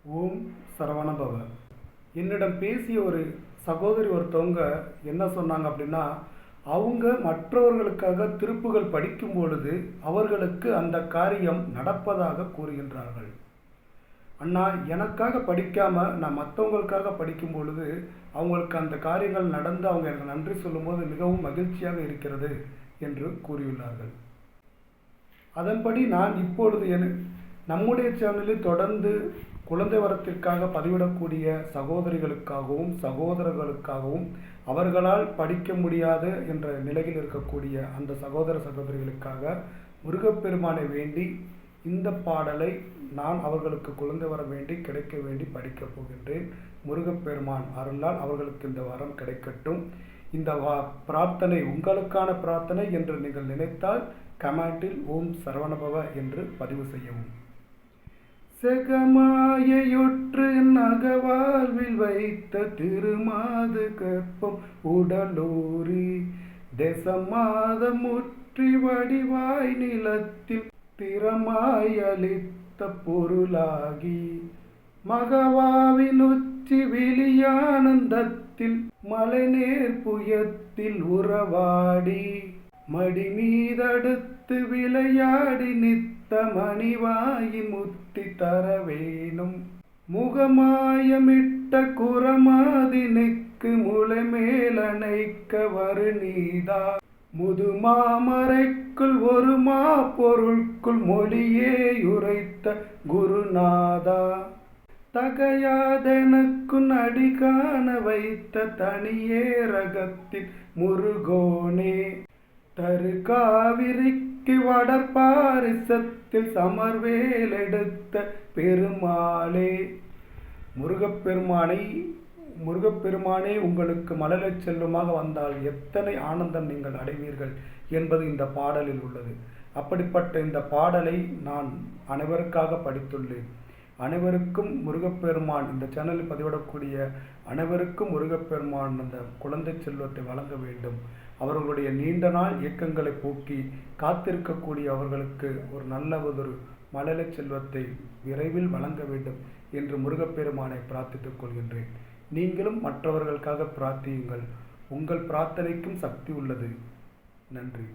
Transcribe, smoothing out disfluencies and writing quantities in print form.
ஓம் சரவணபவ. என்னிடம் பேசிய ஒரு சகோதரி ஒருத்தவங்க என்ன சொன்னாங்க அப்படின்னா, அவங்க மற்றவர்களுக்காக திருப்புகள் படிக்கும் பொழுது அவர்களுக்கு அந்த காரியம் நடப்பதாக கூறுகின்றார்கள். அண்ணா, எனக்காக படிக்காமல் நான் மற்றவங்களுக்காக படிக்கும் பொழுது அவங்களுக்கு அந்த காரியங்கள் நடந்து அவங்க எனக்கு நன்றி சொல்லும்போது மிகவும் மகிழ்ச்சியாக இருக்கிறது என்று கூறியுள்ளார்கள். அதன்படி நான் இப்பொழுது நம்முடைய சேனலில் தொடர்ந்து குழந்தை வரத்திற்காக பதிவிடக்கூடிய சகோதரிகளுக்காகவும் சகோதரர்களுக்காகவும் அவர்களால் படிக்க முடியாது என்ற நிலையில் இருக்கக்கூடிய அந்த சகோதர சகோதரிகளுக்காக முருகப்பெருமானை வேண்டி இந்த பாடலை நான் அவர்களுக்கு குழந்தை வர வேண்டி கிடைக்க வேண்டி படிக்கப் போகின்றேன். முருகப்பெருமான் அருளால் அவர்களுக்கு இந்த வரம் கிடைக்கட்டும். இந்த பிரார்த்தனை உங்களுக்கான பிரார்த்தனை என்று நீங்கள் நினைத்தால் கமெண்டில் ஓம் சரவணபவ என்று பதிவு செய்யவும். செகமாயொற்று நகவாழ்வில் வைத்த திருமாது கற்பம் உடலூரி தேசமாதம் முற்றி வடிவாய் நிலத்தில் திறமாய் அளித்த பொருளாகி மகவாவின் உச்சி விழியானந்தத்தில் மலைநேர் புயத்தில் உறவாடி மடி மீதடுத்து விளையாடி நித்த மணிவாயின் முத்தி தர வேணும் முகமாயமிட்ட குரமாதினுக்கு முளை மேலணைக்க வரு நீதா முதுமாமரைக்குள் ஒரு மா பொருட்குள் மொழியே உரைத்த குருநாதா தகையாதெனக்கு நடி காண வைத்த தனியே ரகத்தில் முருகோனே தரு காவிரிக்கு வடற்பாரிசத்தில் சமர்வேல் எடுத்த பெருமாளே. முருகப்பெருமானே உங்களுக்கு மழலைச் செல்வமாக வந்தால் எத்தனை ஆனந்தம் நீங்கள் அடைவீர்கள் என்பது இந்த பாடலில் உள்ளது. அப்படிப்பட்ட இந்த பாடலை நான் அனைவருக்காக படித்துள்ளேன். அனைவருக்கும் முருகப்பெருமான் இந்த சேனலில் பதிவிடக்கூடிய அனைவருக்கும் முருகப்பெருமான் அந்த குழந்தை செல்வத்தை வழங்க வேண்டும். அவர்களுடைய நீண்ட நாள் இயக்கங்களை போக்கி காத்திருக்கக்கூடிய அவர்களுக்கு ஒரு நல்ல ஒரு மழலை செல்வத்தை விரைவில் வழங்க வேண்டும் என்று முருகப்பெருமானை பிரார்த்தித்துக் கொள்கின்றேன். நீங்களும் மற்றவர்களுக்காக பிரார்த்தியுங்கள். உங்கள் பிரார்த்தனைக்கும் சக்தி உள்ளது. நன்றி.